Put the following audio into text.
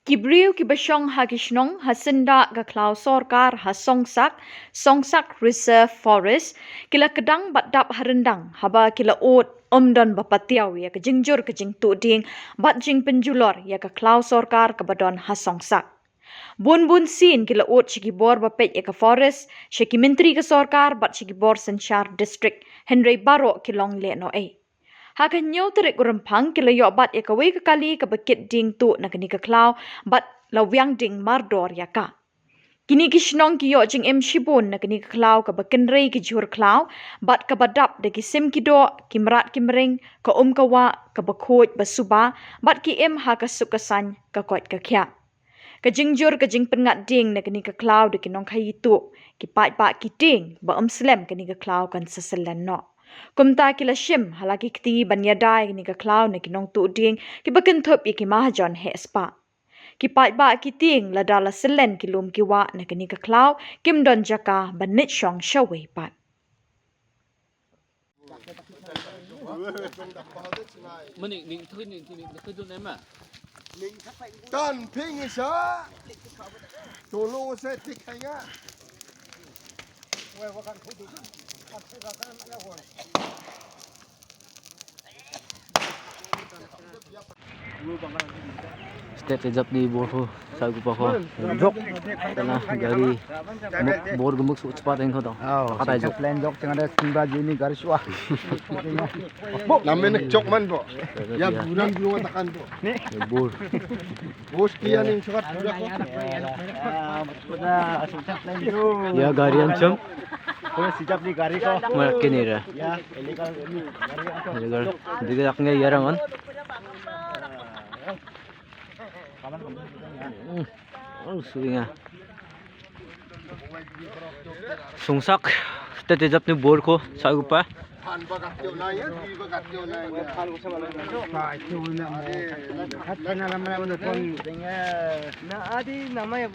Kibriu kibashong hagishnong hasinda gaklau sorkar songsak reserve forest kila kedang batdap harendang haba kila ot omdon bapatiaw ya kejingjur kejing tuding batjing penjulor ya gaklau sorkar kabadon songsak. Bun sin kila ot shigibor bapet ya ke forest shiki menteri ke sorkar bat shigibor senchar district Henry Barok kilong le no e. Hakan nyaw terik urempang kila yok bat ya kawe kekali ke bekit ding tu nak ni ke klau bat lawyang ding mardor ya ka. Kini kishnong ki yok jing em shibun nak ni ke klau ke bekenrei ke jur klau bat ke badap de ki sim kido kimrat kimring ke kawa ke bekhoj basuba bat ki em ha ke sukasan ke kot ke kya. Ke jingjur ke jing pengat ding nak ni ke klau de kinong khai tu ki pat ki ding ba slem ke ni ke klau kan seselan no. Kumta kila shim halaki kti banyadai ni ka klau ni kinong tu ding ki bakin thop ki mahajon he spa ki pai ba ki ting la dala selen ki lum ki wa na ni ka klau kim don jaka banit shong shawe pat Tan ping isa tolo se tikaya Step ejap di bor sagu pa ko jok tana gari bor gumuk su cepat engko to kata jok plan jok tengah ada timba jini garis wah namen jok man bo ya buran belum takan bo bor bos kian ning sukat budak ko ya gari ancam Kau sijap di garis ko makin ni ra ya illegal ini illegal diga aknya yarangon suinga sungsak step ejap ni bor ko sagu pa han bagat yo na ya di bagat yo na han ko sa pa itu na mo hat na naman mo kon na adi namay